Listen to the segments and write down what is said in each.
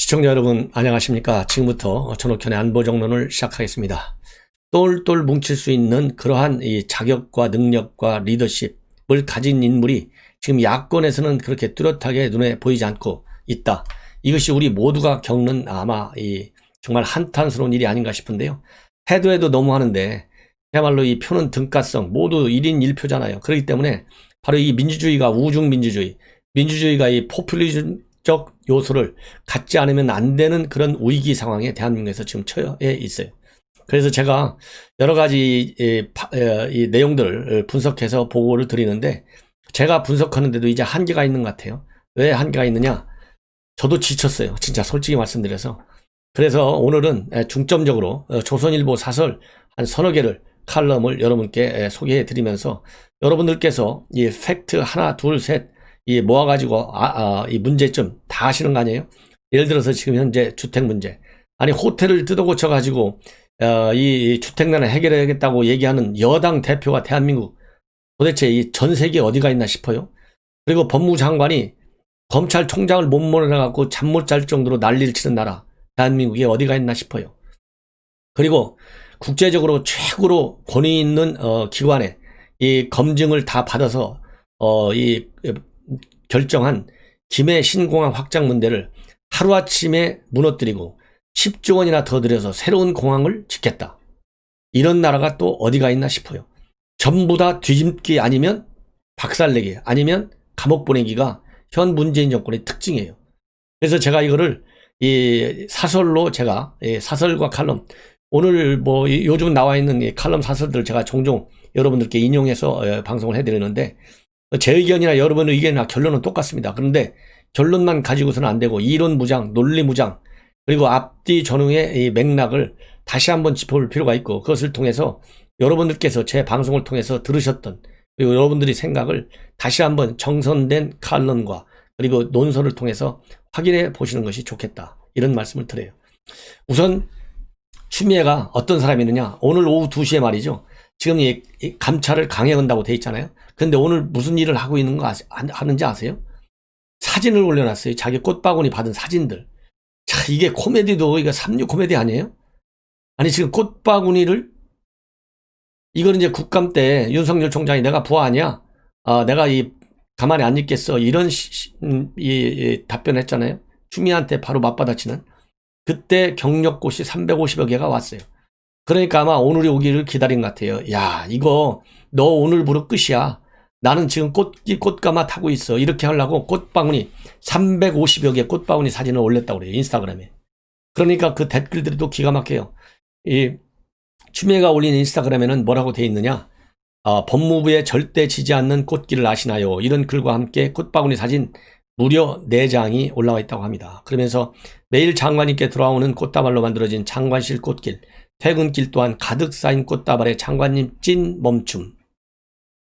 시청자 여러분 안녕하십니까. 지금부터 전옥현의 안보정론을 시작하겠습니다. 똘똘 뭉칠 수 있는 그러한 이 자격과 능력과 리더십을 가진 인물이 지금 야권에서는 그렇게 뚜렷하게 눈에 보이지 않고 있다. 이것이 우리 모두가 겪는 아마 정말 한탄스러운 일이 아닌가 싶은데요. 해도 너무 하는데 그야말로 이 표는 등가성, 모두 1인 1표잖아요. 그렇기 때문에 바로 이 민주주의가 우중민주주의, 민주주의가 이 포퓰리즘적 요소를 갖지 않으면 안 되는 그런 위기 상황에 대한민국에서 지금 처해 있어요. 그래서 제가 여러 가지 이 내용들을 분석해서 보고를 드리는데, 제가 분석하는데도 이제 한계가 있는 것 같아요. 왜 한계가 있느냐? 저도 지쳤어요. 진짜 솔직히 말씀드려서. 그래서 오늘은 중점적으로 조선일보 사설 한 서너 개를 칼럼을 여러분께 소개해 드리면서 여러분들께서 이 팩트 하나 둘 셋 모아가지고 이 문제점 다 아시는 거 아니에요? 예를 들어서 지금 현재 주택 문제, 아니 호텔을 뜯어고쳐 가지고 이 주택난을 해결해야겠다고 얘기하는 여당 대표가 대한민국 도대체 이 전 세계에 어디가 있나 싶어요. 그리고 법무장관이 검찰총장을 못 몰아갖고 잠 못 잘 정도로 난리를 치는 나라 대한민국에 어디가 있나 싶어요. 그리고 국제적으로 최고로 권위 있는 기관에 이 검증을 다 받아서 이 결정한 김해 신공항 확장 문제를 하루아침에 무너뜨리고 10조 원이나 더 들여서 새로운 공항을 짓겠다. 이런 나라가 또 어디가 있나 싶어요. 전부 다 뒤집기 아니면 박살내기 아니면 감옥 보내기가 현 문재인 정권의 특징이에요. 그래서 제가 이거를 이 사설로 제가 사설과 칼럼, 오늘 뭐 요즘 나와 있는 이 칼럼 사설들을 제가 종종 여러분들께 인용해서 방송을 해드리는데, 제 의견이나 여러분의 의견이나 결론은 똑같습니다. 그런데 결론만 가지고서는 안 되고 이론 무장, 논리 무장, 그리고 앞뒤 전후의 이 맥락을 다시 한번 짚어볼 필요가 있고, 그것을 통해서 여러분들께서 제 방송을 통해서 들으셨던, 그리고 여러분들의 생각을 다시 한번 정선된 칼럼과 그리고 논설을 통해서 확인해 보시는 것이 좋겠다, 이런 말씀을 드려요. 우선 추미애가 어떤 사람이느냐, 오늘 오후 2시에 말이죠, 지금 이 감찰을 강행한다고 돼 있잖아요. 근데 오늘 무슨 일을 하고 있는 거 하는지 아세요? 사진을 올려놨어요. 자기 꽃바구니 받은 사진들. 자, 이게 코미디도 이거 삼류 코미디 아니에요? 아니 지금 꽃바구니를, 이거는 이제 국감 때 윤석열 총장이 내가 부하 아니야? 내가 가만히 안 있겠어. 이런 답변했잖아요. 추미애한테 바로 맞받아치는. 그때 경력고시 350여 개가 왔어요. 그러니까 아마 오늘이 오기를 기다린 것 같아요. 야, 이거 너 오늘부로 끝이야. 나는 지금 꽃가마 타고 있어. 이렇게 하려고 꽃바구니 350여 개 꽃바구니 사진을 올렸다고 그래요. 인스타그램에. 그러니까 그 댓글들이 또 기가 막혀요. 이 추미애가 올린 인스타그램에는 뭐라고 돼 있느냐? 법무부에 절대 지지 않는 꽃길을 아시나요? 이런 글과 함께 꽃바구니 사진 무려 4장이 올라와 있다고 합니다. 그러면서 매일 장관님께 돌아오는 꽃다발로 만들어진 장관실 꽃길, 퇴근길 또한 가득 쌓인 꽃다발에 장관님 찐 멈춤.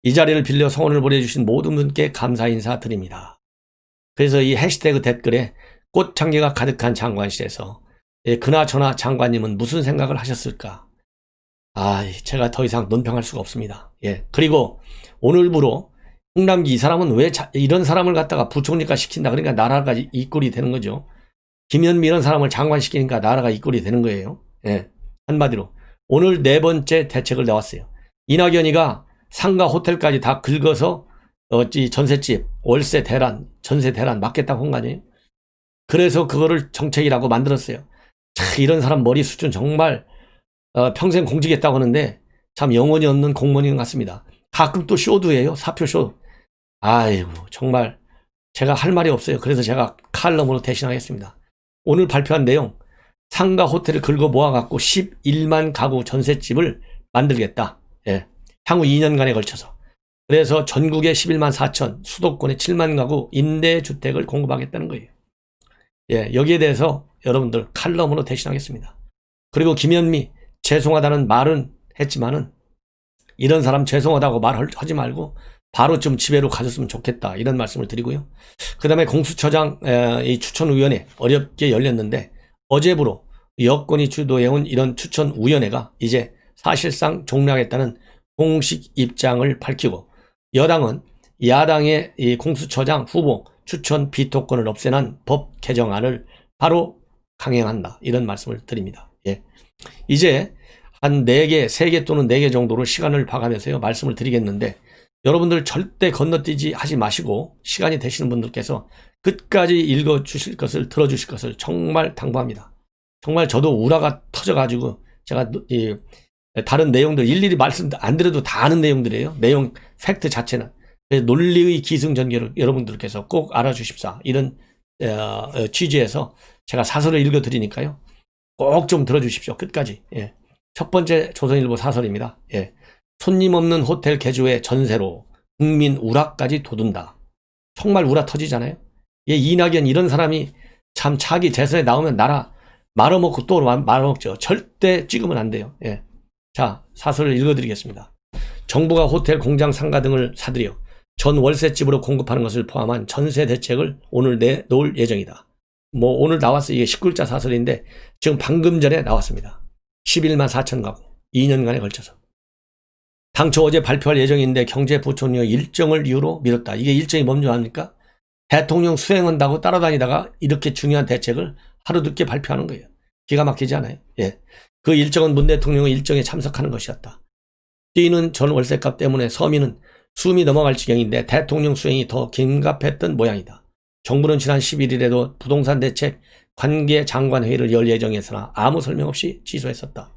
이 자리를 빌려 성원을 보내주신 모든 분께 감사 인사 드립니다. 그래서 이 해시태그 댓글에 꽃향기가 가득한 장관실에서 그나저나 장관님은 무슨 생각을 하셨을까? 제가 더 이상 논평할 수가 없습니다. 그리고 오늘부로 홍남기, 이 사람은 왜 이런 사람을 갖다가 부총리가 시킨다? 그러니까 나라가 이 꼴이 되는 거죠. 김현미 이런 사람을 장관 시키니까 나라가 이 꼴이 되는 거예요. 한마디로 오늘 4번째 대책을 내왔어요. 이낙연이가 상가 호텔까지 다 긁어서 전셋집, 월세 대란, 전세 대란 막겠다고 한 거 아니에요? 그래서 그거를 정책이라고 만들었어요. 이런 사람 머리 수준 정말 평생 공직했다고 하는데 참 영혼이 없는 공무원인 것 같습니다. 가끔 또 쇼도 해요. 사표 쇼. 아이고 정말 제가 할 말이 없어요. 그래서 제가 칼럼으로 대신하겠습니다. 오늘 발표한 내용, 상가 호텔을 긁어 모아갖고 11만 가구 전셋집을 만들겠다. 향후 2년간에 걸쳐서. 그래서 전국에 11만 4천, 수도권에 7만 가구 임대주택을 공급하겠다는 거예요. 여기에 대해서 여러분들 칼럼으로 대신하겠습니다. 그리고 김현미, 죄송하다는 말은 했지만은 이런 사람 죄송하다고 말하지 말고 바로 좀 집에로 가졌으면 좋겠다, 이런 말씀을 드리고요. 그 다음에 공수처장 이 추천위원회 어렵게 열렸는데, 어제부로 여권이 주도해온 이런 추천위원회가 이제 사실상 종료하겠다는 공식 입장을 밝히고, 여당은 야당의 이 공수처장 후보 추천 비토권을 없애는 법 개정안을 바로 강행한다. 이런 말씀을 드립니다. 예. 이제 한 4개, 3개 또는 4개 정도로 시간을 봐가면서요, 말씀을 드리겠는데, 여러분들 절대 건너뛰지 하지 마시고, 시간이 되시는 분들께서 끝까지 읽어주실 것을, 들어주실 것을 정말 당부합니다. 정말 저도 우라가 터져가지고, 제가 다른 내용들 일일이 말씀 안 드려도 다 아는 내용들이에요. 내용, 팩트 자체는. 논리의 기승전결을 여러분들께서 꼭 알아주십사. 이런 취지에서 제가 사설을 읽어드리니까요. 꼭 좀 들어주십시오. 끝까지. 예. 첫 번째 조선일보 사설입니다. 예. 손님 없는 호텔 개조의 전세로 국민 우라까지 돋운다. 정말 우라 터지잖아요. 예, 이낙연 이런 사람이 참 차기 재선에 나오면 나라 말아먹고 또 말아먹죠. 절대 찍으면 안 돼요. 예. 자, 사설을 읽어드리겠습니다. 정부가 호텔, 공장, 상가 등을 사들여 전 월세집으로 공급하는 것을 포함한 전세 대책을 오늘 내놓을 예정이다. 뭐 오늘 나왔어요. 이게 19일자 사설인데 지금 방금 전에 나왔습니다. 11만 4천 가구 2년간에 걸쳐서. 당초 어제 발표할 예정인데 경제부총리의 일정을 이유로 미뤘다. 이게 일정이 뭔지 압니까? 대통령 수행한다고 따라다니다가 이렇게 중요한 대책을 하루 늦게 발표하는 거예요. 기가 막히지 않아요? 예. 그 일정은 문 대통령의 일정에 참석하는 것이었다. 뛰는 전 월세값 때문에 서민은 숨이 넘어갈 지경인데 대통령 수행이 더 긴급했던 모양이다. 정부는 지난 11일에도 부동산 대책 관계 장관 회의를 열 예정이었으나 아무 설명 없이 취소했었다.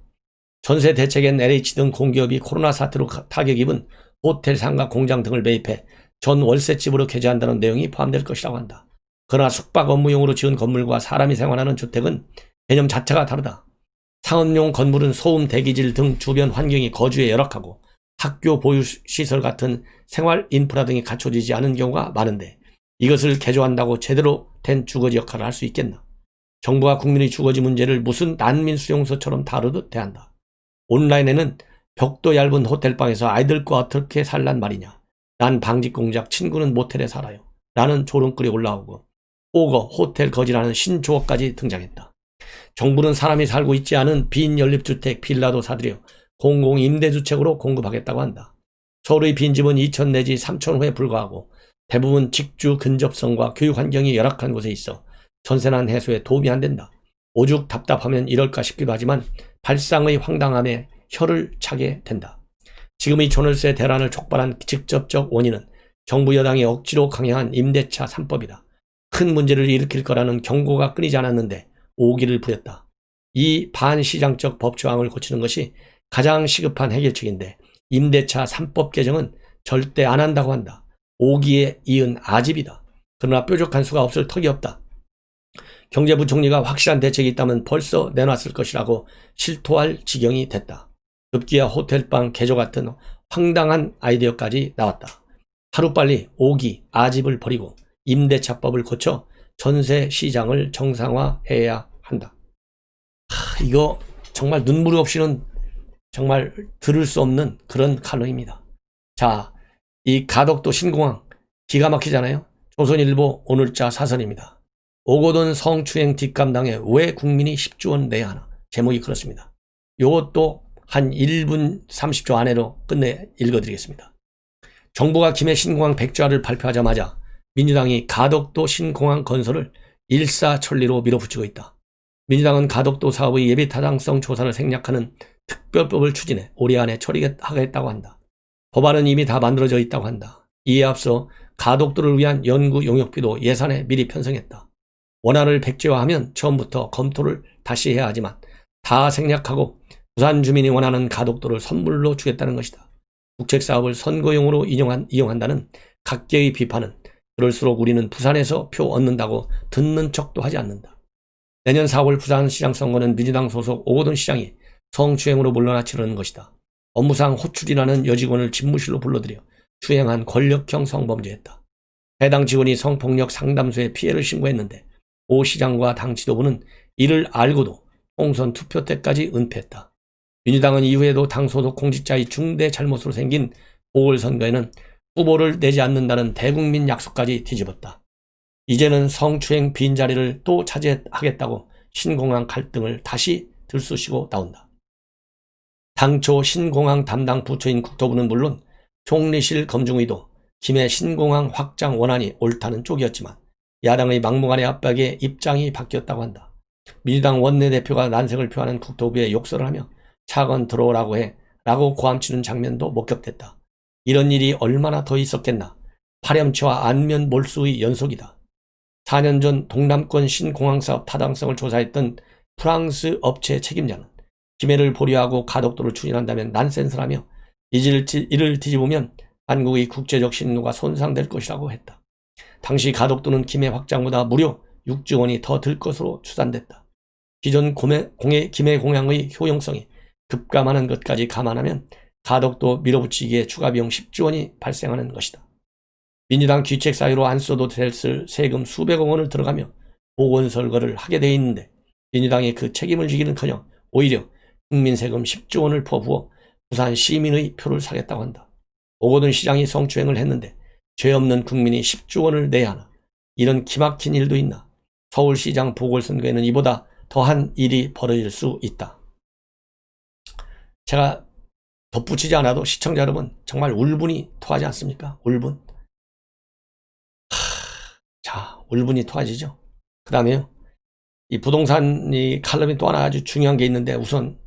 전세 대책엔 LH 등 공기업이 코로나 사태로 타격 입은 호텔, 상가, 공장 등을 매입해 전 월세집으로 개조한다는 내용이 포함될 것이라고 한다. 그러나 숙박 업무용으로 지은 건물과 사람이 생활하는 주택은 개념 자체가 다르다. 상업용 건물은 소음, 대기질 등 주변 환경이 거주에 열악하고 학교 보유시설 같은 생활 인프라 등이 갖춰지지 않은 경우가 많은데 이것을 개조한다고 제대로 된 주거지 역할을 할 수 있겠나. 정부가 국민의 주거지 문제를 무슨 난민 수용소처럼 다루듯 대한다. 온라인에는 벽도 얇은 호텔방에서 아이들과 어떻게 살란 말이냐. 난 방직공작, 친구는 모텔에 살아요. 라는 조롱글이 올라오고 오거, 호텔 거지라는 신조어까지 등장했다. 정부는 사람이 살고 있지 않은 빈 연립주택, 빌라도 사들여 공공임대주택으로 공급하겠다고 한다. 서울의 빈집은 2천 내지 3천 호에 불과하고 대부분 직주 근접성과 교육 환경이 열악한 곳에 있어 전세난 해소에 도움이 안 된다. 오죽 답답하면 이럴까 싶기도 하지만 발상의 황당함에 혀를 차게 된다. 지금의 전월세 대란을 촉발한 직접적 원인은 정부 여당이 억지로 강행한 임대차 3법이다. 큰 문제를 일으킬 거라는 경고가 끊이지 않았는데 오기를 부렸다. 이 반시장적 법조항을 고치는 것이 가장 시급한 해결책인데 임대차 3법 개정은 절대 안 한다고 한다. 오기에 이은 아집이다. 그러나 뾰족한 수가 없을 턱이 없다. 경제부총리가 확실한 대책이 있다면 벌써 내놨을 것이라고 실토할 지경이 됐다. 급기야 호텔방 개조 같은 황당한 아이디어까지 나왔다. 하루빨리 오기, 아집을 버리고 임대차법을 고쳐 전세 시장을 정상화해야 한다. 이거 정말 눈물 없이는 정말 들을 수 없는 그런 칼럼입니다. 자, 이 가덕도 신공항 기가 막히잖아요. 조선일보 오늘자 사설입니다. 오고돈 성추행 뒷감당에 왜 국민이 10조 원 내야 하나. 제목이 그렇습니다. 이것도 한 1분 30초 안에로 끝내 읽어드리겠습니다. 정부가 김해 신공항 백좌를 발표하자마자 민주당이 가덕도 신공항 건설을 일사천리로 밀어붙이고 있다. 민주당은 가덕도 사업의 예비타당성 조사를 생략하는 특별법을 추진해 올해 안에 처리하겠다고 한다. 법안은 이미 다 만들어져 있다고 한다. 이에 앞서 가덕도를 위한 연구 용역비도 예산에 미리 편성했다. 원안을 백지화하면 처음부터 검토를 다시 해야 하지만 다 생략하고 부산 주민이 원하는 가덕도를 선물로 주겠다는 것이다. 국책사업을 선거용으로 이용한다는 각계의 비판은 그럴수록 우리는 부산에서 표 얻는다고 듣는 척도 하지 않는다. 내년 4월 부산시장 선거는 민주당 소속 오고돈 시장이 성추행으로 물러나 치르는 것이다. 업무상 호출이라는 여직원을 집무실로 불러들여 추행한 권력형 성범죄였다. 해당 직원이 성폭력 상담소에 피해를 신고했는데 오 시장과 당 지도부는 이를 알고도 총선 투표 때까지 은폐했다. 민주당은 이후에도 당 소속 공직자의 중대 잘못으로 생긴 보궐선거에는 후보를 내지 않는다는 대국민 약속까지 뒤집었다. 이제는 성추행 빈자리를 또 차지하겠다고 신공항 갈등을 다시 들쑤시고 나온다. 당초 신공항 담당 부처인 국토부는 물론 총리실 검증의도 김해 신공항 확장 원안이 옳다는 쪽이었지만 야당의 막무가내 압박에 입장이 바뀌었다고 한다. 민주당 원내대표가 난색을 표하는 국토부에 욕설을 하며 차관 들어오라고 해 라고 고함치는 장면도 목격됐다. 이런 일이 얼마나 더 있었겠나. 파렴치와 안면 몰수의 연속이다. 4년 전 동남권 신공항사업 타당성을 조사했던 프랑스 업체 책임자는 김해를 보류하고 가덕도를 추진한다면 난센스라며 이를 뒤집으면 한국의 국제적 신뢰가 손상될 것이라고 했다. 당시 가덕도는 김해 확장보다 무려 6조 원이 더 들 것으로 추산됐다. 기존 김해 공항의 효용성이 급감하는 것까지 감안하면 가덕도 밀어붙이기에 추가 비용 10조 원이 발생하는 것이다. 민주당 귀책 사유로 안 써도 될 세금 수백억 원을 들어가며 보건설거를 하게 돼 있는데 민주당이 그 책임을 지기는커녕 오히려 국민 세금 10조 원을 퍼부어 부산 시민의 표를 사겠다고 한다. 오거돈 시장이 성추행을 했는데 죄 없는 국민이 10조 원을 내야 하나. 이런 기막힌 일도 있나. 서울시장 보궐선거에는 이보다 더한 일이 벌어질 수 있다. 제가 덧붙이지 않아도 시청자 여러분 정말 울분이 토하지 않습니까? 울분. 자, 울분이 토하지죠. 그 다음에요. 이 부동산 이 칼럼이 또 하나 아주 중요한 게 있는데 우선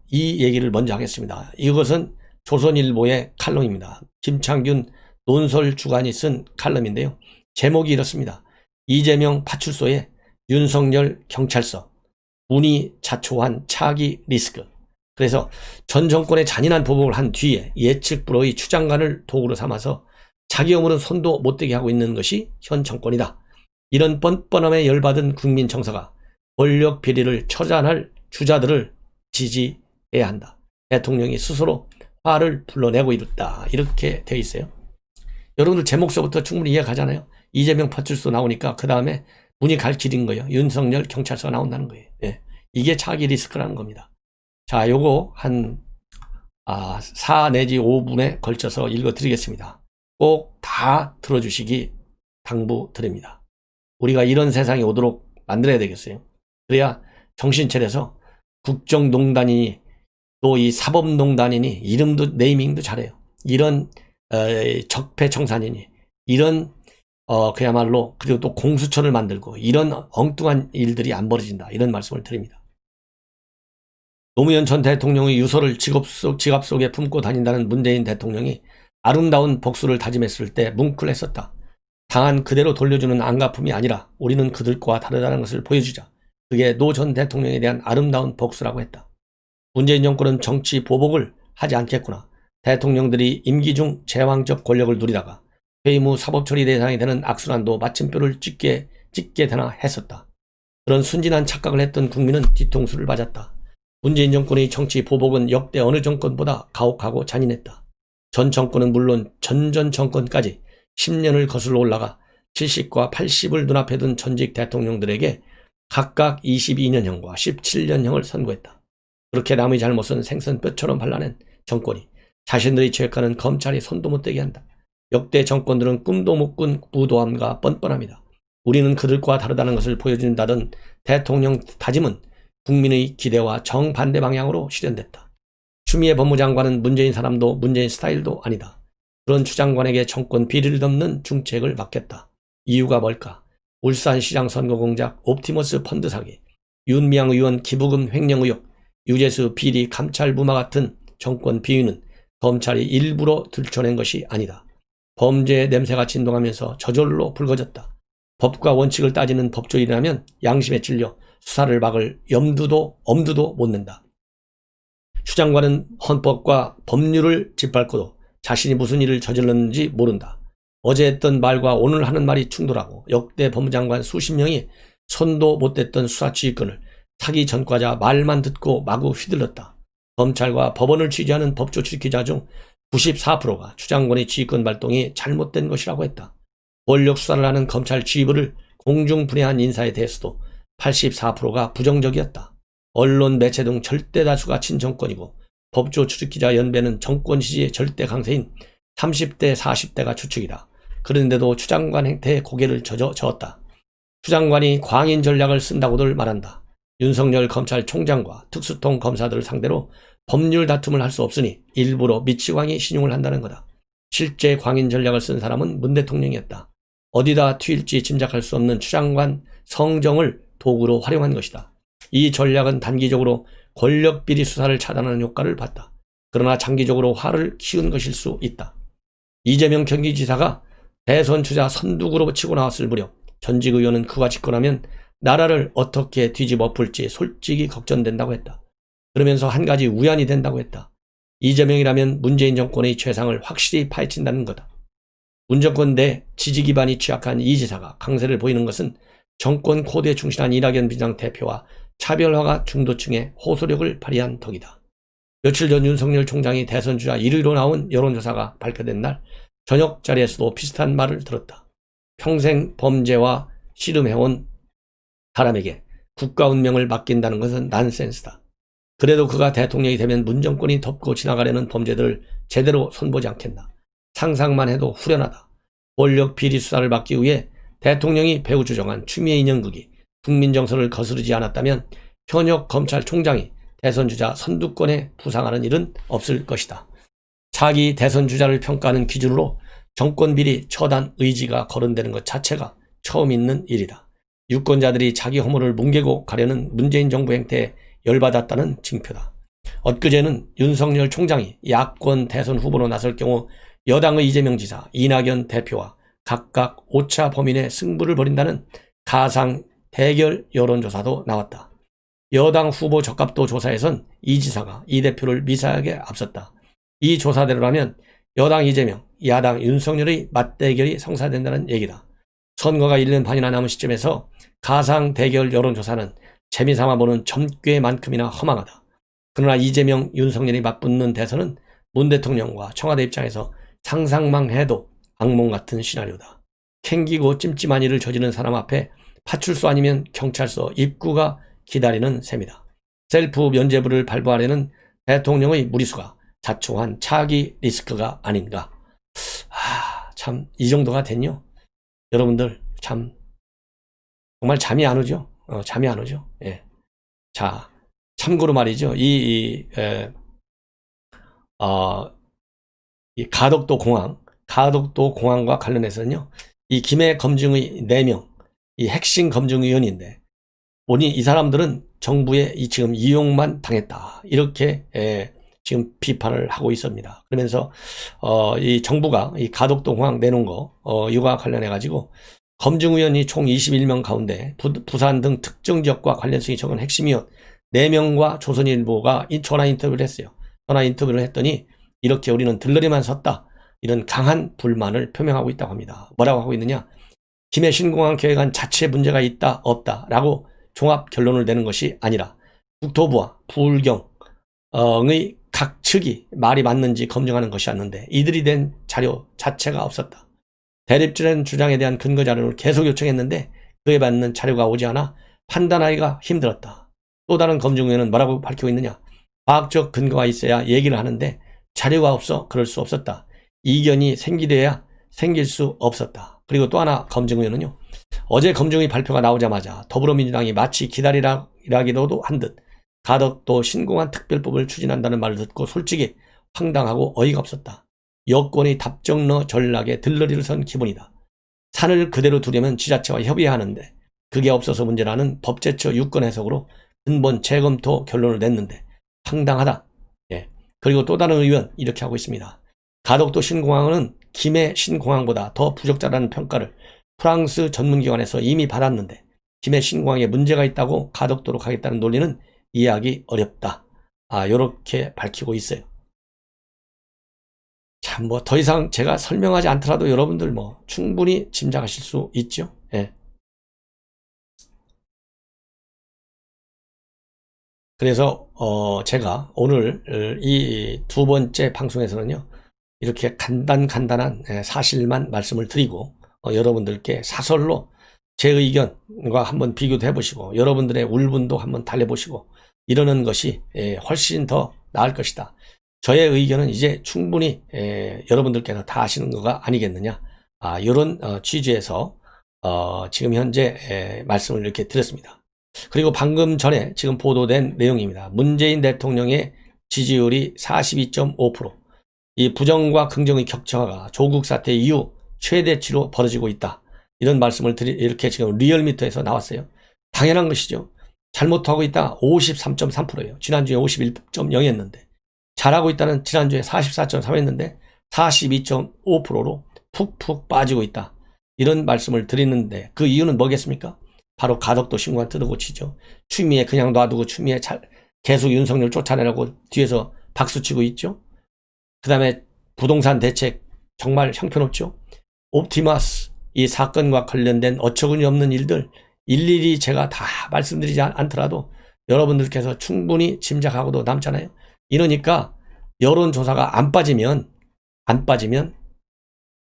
이 얘기를 먼저 하겠습니다. 이것은 조선일보의 칼럼입니다. 김창균 논설주간이 쓴 칼럼인데요. 제목이 이렇습니다. 이재명 파출소에 윤석열 경찰서 문이 자초한 차기 리스크. 그래서 전 정권의 잔인한 보복을 한 뒤에 예측 불허의 추장관을 도구로 삼아서 자기 어물은 손도 못 대게 하고 있는 것이 현 정권이다. 이런 뻔뻔함에 열받은 국민 정서가 권력 비리를 처단할 주자들을 지지해야 한다. 대통령이 스스로 화를 불러내고 있다. 이렇게 되어 있어요. 여러분들 제목서부터 충분히 이해가잖아요. 이재명 파출소 나오니까 그 다음에 문이 갈 길인 거예요. 윤석열 경찰서가 나온다는 거예요. 예. 이게 차기 리스크라는 겁니다. 자, 요거 한 4 내지 5분에 걸쳐서 읽어드리겠습니다. 꼭 다 들어주시기 당부드립니다. 우리가 이런 세상이 오도록 만들어야 되겠어요. 그래야 정신 차려서 국정농단이니 또 이 사법농단이니 이름도 네이밍도 잘해요. 이런 적폐청산이니 이런 그야말로 그리고 또 공수처를 만들고 이런 엉뚱한 일들이 안 벌어진다. 이런 말씀을 드립니다. 노무현 전 대통령의 유서를 지갑 속에 품고 다닌다는 문재인 대통령이 아름다운 복수를 다짐했을 때 뭉클했었다. 당한 그대로 돌려주는 안갚음이 아니라 우리는 그들과 다르다는 것을 보여주자. 그게 노 전 대통령에 대한 아름다운 복수라고 했다. 문재인 정권은 정치 보복을 하지 않겠구나. 대통령들이 임기 중 제왕적 권력을 누리다가 퇴임 후 사법처리 대상이 되는 악순환도 마침표를 찍게 되나 했었다. 그런 순진한 착각을 했던 국민은 뒤통수를 맞았다. 문재인 정권의 정치 보복은 역대 어느 정권보다 가혹하고 잔인했다. 전 정권은 물론 전전 정권까지 10년을 거슬러 올라가 70과 80을 눈앞에 둔 전직 대통령들에게 각각 22년형과 17년형을 선고했다. 그렇게 남의 잘못은 생선뼈처럼 발라낸 정권이 자신들이 죄가는 검찰이 손도 못 대게 한다. 역대 정권들은 꿈도 못 꾼 무도함과 뻔뻔합니다. 우리는 그들과 다르다는 것을 보여준다던 대통령 다짐은 국민의 기대와 정반대 방향으로 실현됐다. 추미애 법무장관은 문재인 사람도 문재인 스타일도 아니다. 그런 추장관에게 정권 비리를 덮는 중책을 맡겼다. 이유가 뭘까? 울산시장 선거 공작, 옵티머스 펀드 사기, 윤미향 의원 기부금 횡령 의혹, 유재수 비리 감찰 부마 같은 정권 비위는 검찰이 일부러 들춰낸 것이 아니다. 범죄의 냄새가 진동하면서 저절로 불거졌다. 법과 원칙을 따지는 법조인이라면 양심에 찔려 수사를 막을 엄두도 못 낸다. 추장관은 헌법과 법률을 짓밟고도 자신이 무슨 일을 저질렀는지 모른다. 어제 했던 말과 오늘 하는 말이 충돌하고 역대 법무장관 수십 명이 손도 못 댔던 수사 지휘권을 사기 전과자 말만 듣고 마구 휘둘렀다. 검찰과 법원을 취재하는 법조 출입기자 중 94%가 추장관의 지휘권 발동이 잘못된 것이라고 했다. 권력 수사를 하는 검찰 지휘부를 공중분해한 인사에 대해서도 84%가 부정적이었다. 언론, 매체 등 절대 다수가 친정권이고 법조 출입기자 연배는 정권 지지의 절대 강세인 30대, 40대가 추측이다. 그런데도 추장관 행태에 고개를 저었다. 추장관이 광인 전략을 쓴다고들 말한다. 윤석열 검찰총장과 특수통 검사들을 상대로 법률 다툼을 할 수 없으니 일부러 미치광이 신용을 한다는 거다. 실제 광인 전략을 쓴 사람은 문 대통령이었다. 어디다 튈지 짐작할 수 없는 추장관 성정을 도구로 활용한 것이다. 이 전략은 단기적으로 권력비리 수사를 차단하는 효과를 봤다. 그러나 장기적으로 화를 키운 것일 수 있다. 이재명 경기지사가 대선 주자 선두구로 치고 나왔을 무렵 전직 의원은 그가 집권하면 나라를 어떻게 뒤집어 풀지 솔직히 걱정된다고 했다. 그러면서 한 가지 우연이 된다고 했다. 이재명이라면 문재인 정권의 최상을 확실히 파헤친다는 거다. 문정권 내 지지 기반이 취약한 이 지사가 강세를 보이는 것은 정권 코드에 충실한 이낙연 비상대표와 차별화가 중도층의 호소력을 발휘한 덕이다. 며칠 전 윤석열 총장이 대선 주자 1위로 나온 여론조사가 발표된 날 저녁 자리에서도 비슷한 말을 들었다. 평생 범죄와 씨름해온 사람에게 국가 운명을 맡긴다는 것은 난센스다. 그래도 그가 대통령이 되면 문정권이 덮고 지나가려는 범죄들을 제대로 손보지 않겠나. 상상만 해도 후련하다. 권력 비리 수사를 막기 위해 대통령이 배후 조정한 추미애 인형극이 국민 정서를 거스르지 않았다면 현역 검찰총장이 대선 주자 선두권에 부상하는 일은 없을 것이다. 차기 대선 주자를 평가하는 기준으로 정권 비리 처단 의지가 거론되는 것 자체가 처음 있는 일이다. 유권자들이 자기 허물을 뭉개고 가려는 문재인 정부 행태에 열받았다는 징표다. 엊그제는 윤석열 총장이 야권 대선 후보로 나설 경우 여당의 이재명 지사, 이낙연 대표와 각각 오차 범위 내 승부를 벌인다는 가상 대결 여론조사도 나왔다. 여당 후보 적합도 조사에선 이 지사가 이 대표를 미세하게 앞섰다. 이 조사대로라면 여당 이재명, 야당 윤석열의 맞대결이 성사된다는 얘기다. 선거가 1년 반이나 남은 시점에서 가상 대결 여론조사는 재미삼아 보는 점괘만큼이나 허망하다. 그러나 이재명, 윤석열이 맞붙는 대선은 문 대통령과 청와대 입장에서 상상만 해도 악몽 같은 시나리오다. 캥기고 찜찜한 일을 저지른 사람 앞에 파출소 아니면 경찰서 입구가 기다리는 셈이다. 셀프 면죄부를 발부하려는 대통령의 무리수가 자초한 차기 리스크가 아닌가. 참 이 정도가 됐요. 여러분들 참 정말 잠이 안 오죠. 잠이 안 오죠. 예. 자, 참고로 말이죠. 이 가덕도 공항과 관련해서는요. 이 김해 검증의 4명, 이 핵심 검증위원인데 보니 이 사람들은 정부의 이 지금 이용만 당했다. 이렇게 지금 비판을 하고 있습니다. 그러면서 이 정부가 이 가덕도 공항 내놓은 거 이와 관련해 가지고 검증위원이 총 21명 가운데 부산 등 특정 지역과 관련성이 적은 핵심위원 4명과 조선일보가 전화 인터뷰를 했어요. 전화 인터뷰를 했더니 이렇게 우리는 들러리만 섰다. 이런 강한 불만을 표명하고 있다고 합니다. 뭐라고 하고 있느냐. 김해 신공항 계획안 자체 문제가 있다 없다 라고 종합 결론을 내는 것이 아니라 국토부와 부울경의 각 측이 말이 맞는지 검증하는 것이었는데 이들이 낸 자료 자체가 없었다. 대립적인 주장에 대한 근거 자료를 계속 요청했는데 그에 맞는 자료가 오지 않아 판단하기가 힘들었다. 또 다른 검증위원은 뭐라고 밝히고 있느냐. 과학적 근거가 있어야 얘기를 하는데 자료가 없어 그럴 수 없었다. 이견이 생기려야 생길 수 없었다. 그리고 또 하나 검증위원은요. 어제 검증위 발표가 나오자마자 더불어민주당이 마치 기다리라기도 한 듯 가덕도 신공항 특별법을 추진한다는 말을 듣고 솔직히 황당하고 어이가 없었다. 여권의 답정너 전략에 들러리를 선 기분이다. 산을 그대로 두려면 지자체와 협의해야 하는데 그게 없어서 문제라는 법제처 유권 해석으로 근본 재검토 결론을 냈는데 황당하다. 예. 그리고 또 다른 의원 이렇게 하고 있습니다. 가덕도 신공항은 김해 신공항보다 더 부적절하다는 평가를 프랑스 전문기관에서 이미 받았는데 김해 신공항에 문제가 있다고 가덕도로 가겠다는 논리는 이해하기 어렵다. 요렇게 밝히고 있어요. 참 뭐 더 이상 제가 설명하지 않더라도 여러분들 뭐 충분히 짐작하실 수 있죠. 예. 그래서 제가 오늘 이 두 번째 방송에서는요. 이렇게 간단한 사실만 말씀을 드리고 여러분들께 사설로 제 의견과 한번 비교도 해보시고 여러분들의 울분도 한번 달래보시고 이러는 것이 훨씬 더 나을 것이다. 저의 의견은 이제 충분히 여러분들께서 다 아시는 거가 아니겠느냐. 이런 취지에서 지금 현재 말씀을 이렇게 드렸습니다. 그리고 방금 전에 지금 보도된 내용입니다. 문재인 대통령의 지지율이 42.5%. 이 부정과 긍정의 격차가 조국 사태 이후 최대치로 벌어지고 있다. 이런 말씀을 이렇게 지금 리얼미터에서 나왔어요. 당연한 것이죠. 잘못하고 있다 53.3%예요. 지난주에 51.0였는데 잘하고 있다는 지난주에 44.3였는데 42.5%로 푹푹 빠지고 있다. 이런 말씀을 드리는데 그 이유는 뭐겠습니까? 바로 가덕도 신고한 뜯어고치죠. 추미애 그냥 놔두고 추미애 계속 윤석열 쫓아내라고 뒤에서 박수치고 있죠. 그 다음에 부동산 대책 정말 형편없죠. 옵티머스 이 사건과 관련된 어처구니 없는 일들 일일이 제가 다 말씀드리지 않더라도 여러분들께서 충분히 짐작하고도 남잖아요. 이러니까 여론조사가 안 빠지면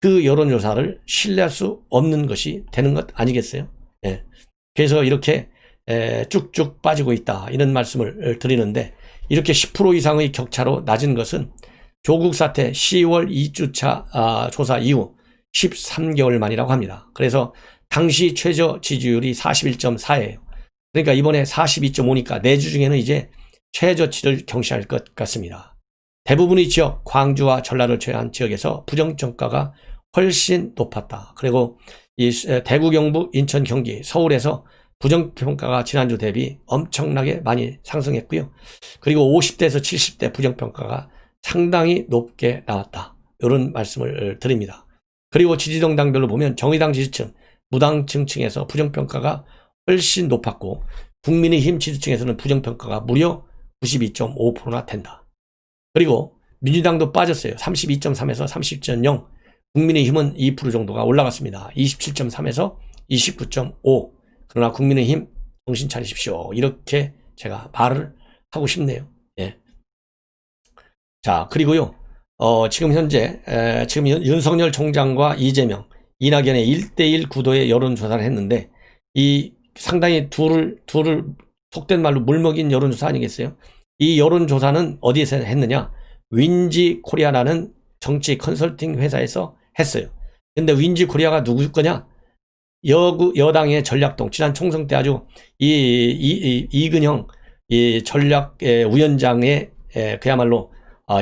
그 여론조사를 신뢰할 수 없는 것이 되는 것 아니겠어요? 예. 그래서 이렇게 쭉쭉 빠지고 있다 이런 말씀을 드리는데 이렇게 10% 이상의 격차로 낮은 것은 조국 사태 10월 2주차 조사 이후 13개월 만이라고 합니다. 그래서 당시 최저 지지율이 41.4예요. 그러니까 이번에 42.5니까 4주 중에는 이제 최저치를 경시할 것 같습니다. 대부분의 지역, 광주와 전라를 제외한 지역에서 부정평가가 훨씬 높았다. 그리고 이 대구, 경북, 인천, 경기, 서울에서 부정평가가 지난주 대비 엄청나게 많이 상승했고요. 그리고 50대에서 70대 부정평가가 상당히 높게 나왔다. 이런 말씀을 드립니다. 그리고 지지정당별로 보면 정의당 지지층, 무당층층에서 부정평가가 훨씬 높았고 국민의힘 지지층에서는 부정평가가 무려 92.5%나 된다. 그리고 민주당도 빠졌어요. 32.3에서 30.0, 국민의힘은 2% 정도가 올라갔습니다. 27.3에서 29.5. 그러나 국민의힘 정신 차리십시오. 이렇게 제가 말을 하고 싶네요. 예. 자, 그리고요. 지금 현재 지금 윤석열 총장과 이재명, 이낙연의 1대1 구도의 여론조사를 했는데 이 상당히 둘을 속된 말로 물먹인 여론조사 아니겠어요? 이 여론조사는 어디에서 했느냐? 윈지 코리아라는 정치 컨설팅 회사에서 했어요. 근데 윈지 코리아가 누구 거냐? 여당의 전략동, 지난 총선 때 아주 이근형 전략 위원장의 그야말로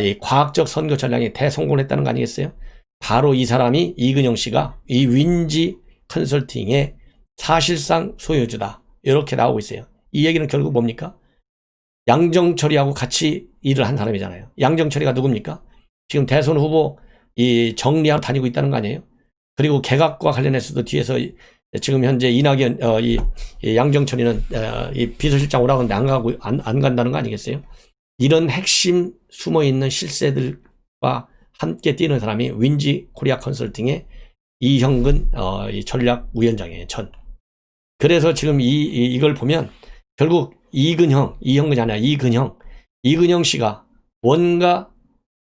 이 과학적 선거 전략에 대성공을 했다는 거 아니겠어요? 바로 이 사람이 이근형 씨가 이 윈지 컨설팅의 사실상 소유주다. 이렇게 나오고 있어요. 이 얘기는 결국 뭡니까? 양정철이하고 같이 일을 한 사람이잖아요. 양정철이가 누굽니까? 지금 대선 후보 이 정리하러 다니고 있다는 거 아니에요? 그리고 개각과 관련해서도 뒤에서 지금 현재 이낙연 이 양정철이는 이 비서실장 오라고 하는데 안 간다는 거 아니겠어요? 이런 핵심 숨어있는 실세들과 함께 뛰는 사람이 윈지 코리아 컨설팅의 이형근 이 전략위원장이에요. 그래서 지금 이걸 보면 결국 이형근이 아니라 이근형 씨가 뭔가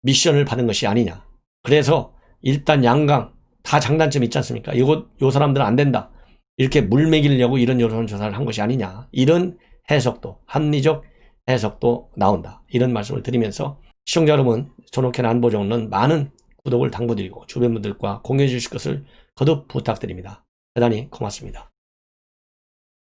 미션을 받은 것이 아니냐. 그래서 일단 양강 다 장단점이 있지 않습니까? 요 사람들은 안 된다. 이렇게 물매기려고 이런 여론조사를 한 것이 아니냐. 이런 해석도, 합리적 해석도 나온다. 이런 말씀을 드리면서 시청자 여러분, 존옥현 안보정론 많은 구독을 당부드리고 주변 분들과 공유해 주실 것을 거듭 부탁드립니다. 대단히 고맙습니다.